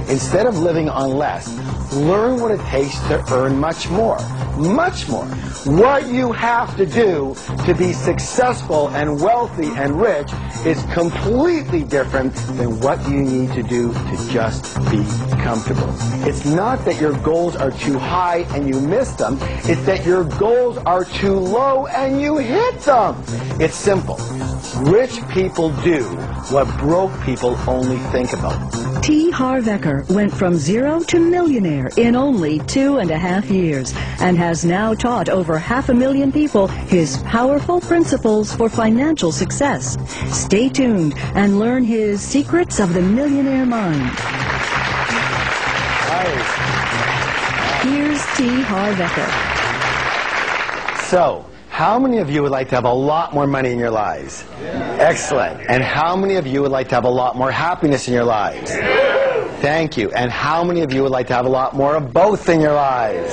Instead of living on less, learn what it takes to earn much more. Much more. What you have to do to be successful and wealthy and rich is completely different than what you need to do to just be comfortable. It's not that your goals are too high and you miss them. It's that your goals are too low and you hit them. It's simple. Rich people do what broke people only think about. T. Harv Eker went from 0 to millionaire in only 2.5 years and has now taught over 500,000 people his powerful principles for financial success. Stay tuned and learn his secrets of the millionaire mind. Here's T. Harv Eker. So, how many of you would like to have a lot more money in your lives? Excellent. And how many of you would like to have a lot more happiness in your lives? Thank you. And how many of you would like to have a lot more of both in your lives?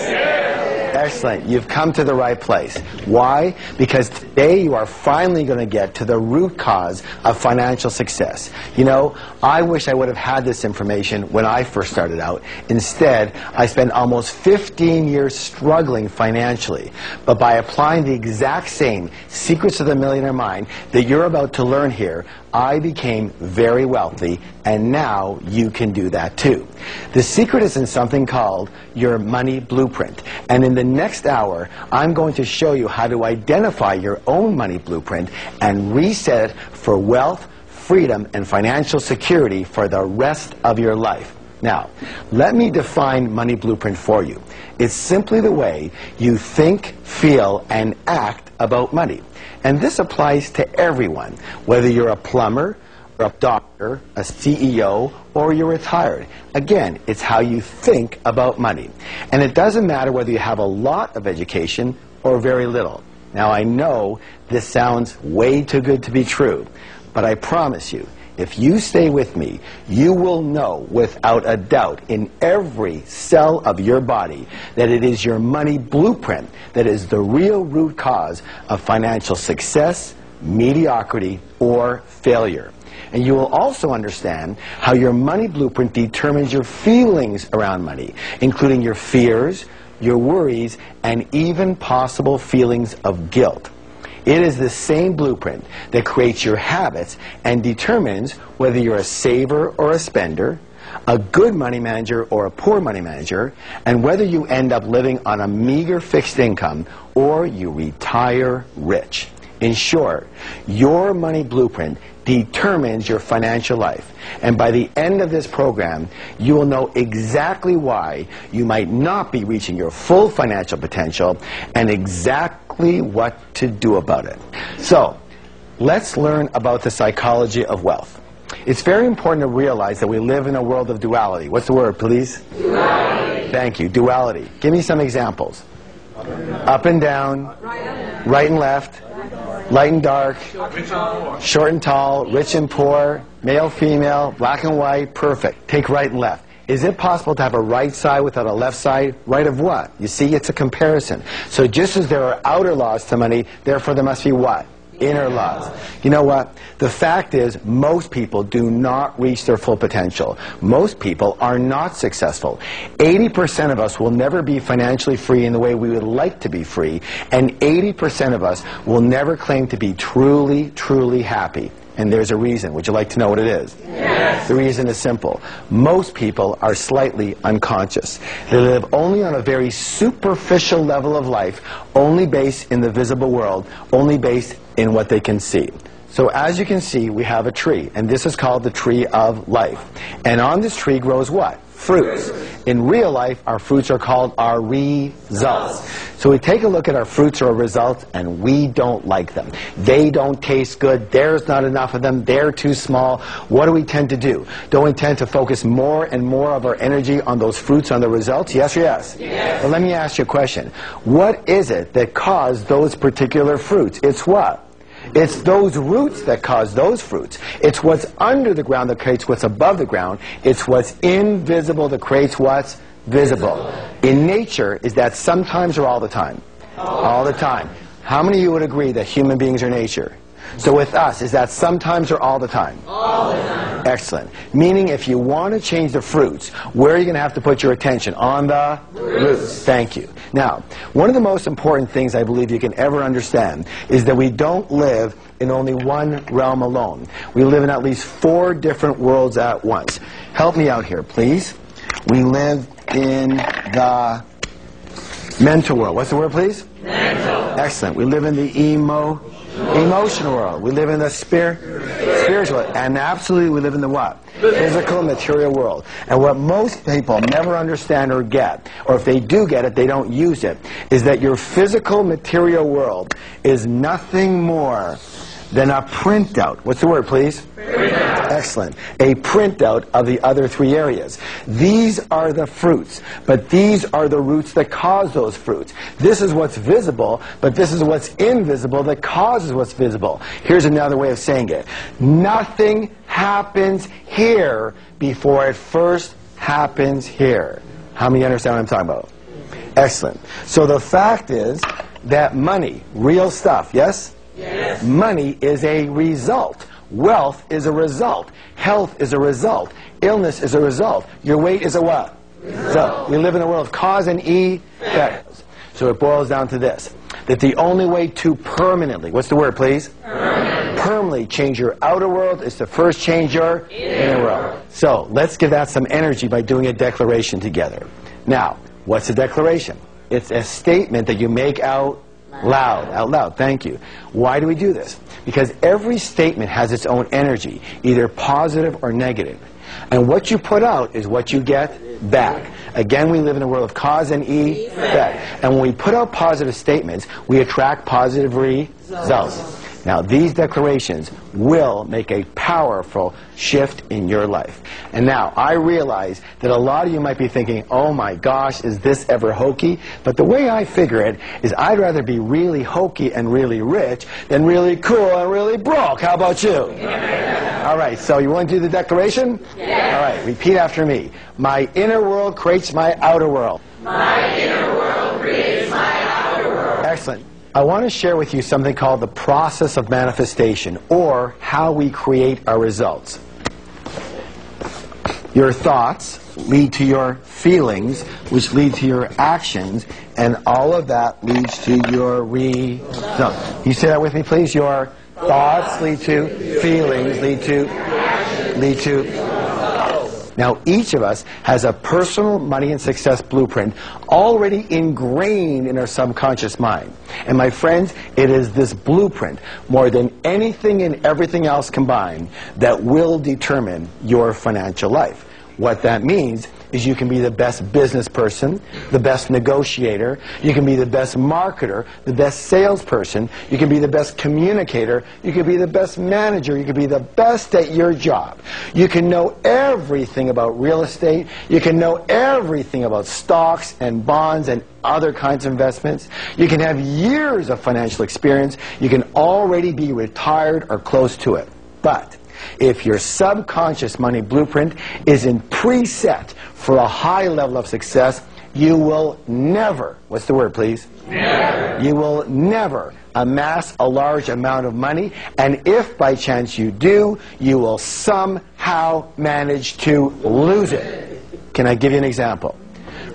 Excellent. You've come to the right place. Why? Because today you are finally going to get to the root cause of financial success. You know, I wish I would have had this information when I first started out. Instead, I spent almost 15 years struggling financially. But by applying the exact same secrets of the millionaire mind that you're about to learn here, I became very wealthy, and now you can do that too. The secret is in something called your money blueprint. And in the next hour, I'm going to show you how to identify your own money blueprint and reset it for wealth, freedom, and financial security for the rest of your life. Now, let me define money blueprint for you. It's simply the way you think, feel, and act about money. And this applies to everyone, whether you're a plumber, or a doctor, a CEO, or you're retired. Again, it's how you think about money. And it doesn't matter whether you have a lot of education or very little. Now, I know this sounds way too good to be true, but I promise you, if you stay with me, you will know without a doubt in every cell of your body that it is your money blueprint that is the real root cause of financial success, mediocrity, or failure. And you will also understand how your money blueprint determines your feelings around money, including your fears, your worries, and even possible feelings of guilt. It is the same blueprint that creates your habits and determines whether you're a saver or a spender, a good money manager or a poor money manager, and whether you end up living on a meager fixed income or you retire rich. In short, your money blueprint determines your financial life. And by the end of this program, you will know exactly why you might not be reaching your full financial potential and exactly what to do about it. So, let's learn about the psychology of wealth. It's very important to realize that we live in a world of duality. What's the word, please? Duality. Thank you. Duality. Give me some examples. Up and down, right and left, light and dark, short and tall, rich and poor, male, female, black and white, perfect. Take right and left. Is it possible to have a right side without a left side? Right of what? You see, it's a comparison. So just as there are outer laws to money, therefore there must be what? Inner laws. You know what? The fact is, most people do not reach their full potential. Most people are not successful. 80% of us will never be financially free in the way we would like to be free, and 80% of us will never claim to be truly, truly happy. And there's a reason. Would you like to know what it is? Yes. The reason is simple. Most people are slightly unconscious. They live only on a very superficial level of life, only based in the visible world, only based in what they can see. So as you can see, we have a tree, and this is called the tree of life. And on this tree grows what? Fruits. In real life, our fruits are called our results. So we take a look at our fruits or our results, and we don't like them. They don't taste good. There's not enough of them. They're too small. What do we tend to do? Don't we tend to focus more and more of our energy on those fruits, on the results? Yes or yes? Yes. Well, let me ask you a question. What is it that caused those particular fruits? It's what? It's those roots that cause those fruits. It's what's under the ground that creates what's above the ground. It's what's invisible that creates what's visible. In nature, is that sometimes or all the time? All the time. How many of you would agree that human beings are nature? So with us, is that sometimes or all the time? All the time. Excellent. Meaning if you want to change the fruits, where are you going to have to put your attention? On the roots. Thank you. Now, one of the most important things I believe you can ever understand is that we don't live in only one realm alone. We live in at least 4 different worlds at once. Help me out here, please. We live in the mental world. What's the word, please? Mental. Excellent. We live in the emotional world. We live in the spiritual world. And absolutely, we live in the what? Physical, material world. And what most people never understand or get, or if they do get it, they don't use it, is that your physical, material world is nothing more than a printout. What's the word, please? Printout. Excellent. A printout of the other 3 areas. These are the fruits, but these are the roots that cause those fruits. This is what's visible, but this is what's invisible that causes what's visible. Here's another way of saying it. Nothing happens here before it first happens here. How many understand what I'm talking about? Excellent. So the fact is that money, real stuff, yes? Yes. Money is a result. Wealth is a result. Health is a result. Illness is a result. Your weight is a what? Result. We live in a world of cause and effect. So it boils down to this, that the only way to permanently, what's the word, please? Permanently change your outer world is to first change your inner world. So let's give that some energy by doing a declaration together. Now, what's a declaration? It's a statement that you make out loud, thank you. Why do we do this? Because every statement has its own energy, either positive or negative. And what you put out is what you get back. Again, we live in a world of cause and effect. And when we put out positive statements, we attract positive results. Now, these declarations will make a powerful shift in your life. And now, I realize that a lot of you might be thinking, oh my gosh, is this ever hokey? But the way I figure it is I'd rather be really hokey and really rich than really cool and really broke. How about you? Yeah. All right, so you want to do the declaration? Yeah. All right, repeat after me. My inner world creates my outer world. My inner world creates my outer world. Excellent. I want to share with you something called the process of manifestation, or how we create our results. Your thoughts lead to your feelings, which lead to your actions, and all of that leads to your results. Can you say that with me, please? Your thoughts lead to feelings, lead to. Now, each of us has a personal money and success blueprint already ingrained in our subconscious mind. And my friends, it is this blueprint, more than anything and everything else combined, that will determine your financial life. What that means is you can be the best business person, the best negotiator, you can be the best marketer, the best salesperson, you can be the best communicator, you can be the best manager, you can be the best at your job. You can know everything about real estate, you can know everything about stocks and bonds and other kinds of investments. You can have years of financial experience, you can already be retired or close to it. But if your subconscious money blueprint isn't preset for a high level of success, you will never, what's the word, please? Never. You will never amass a large amount of money, and if by chance you do, you will somehow manage to lose it. Can I give you an example?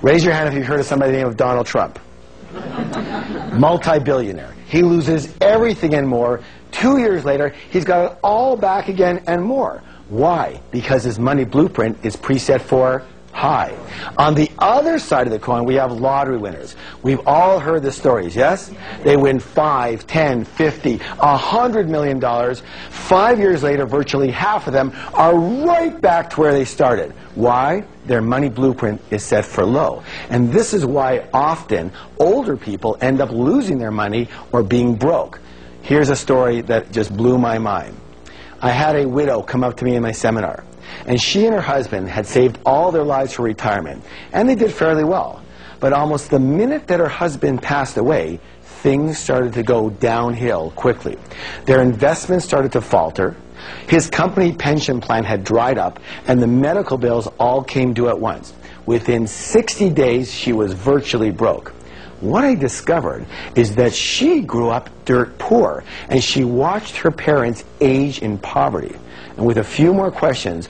Raise your hand if you've heard of somebody by the name of Donald Trump. Multi-billionaire. He loses everything and more. 2 years later, he's got it all back again and more. Why? Because his money blueprint is preset for high. On the other side of the coin, we have lottery winners. We've all heard the stories, yes? They win $5, $10, $50, $100 million. 5 years later, virtually half of them are right back to where they started. Why? Their money blueprint is set for low. And this is why often older people end up losing their money or being broke. Here's a story that just blew my mind. I had a widow come up to me in my seminar, and she and her husband had saved all their lives for retirement, and they did fairly well. But almost the minute that her husband passed away, things started to go downhill quickly. Their investments started to falter, his company pension plan had dried up, and the medical bills all came due at once. Within 60 days, she was virtually broke. what I discovered is that she grew up dirt poor, and she watched her parents age in poverty. And with a few more questions,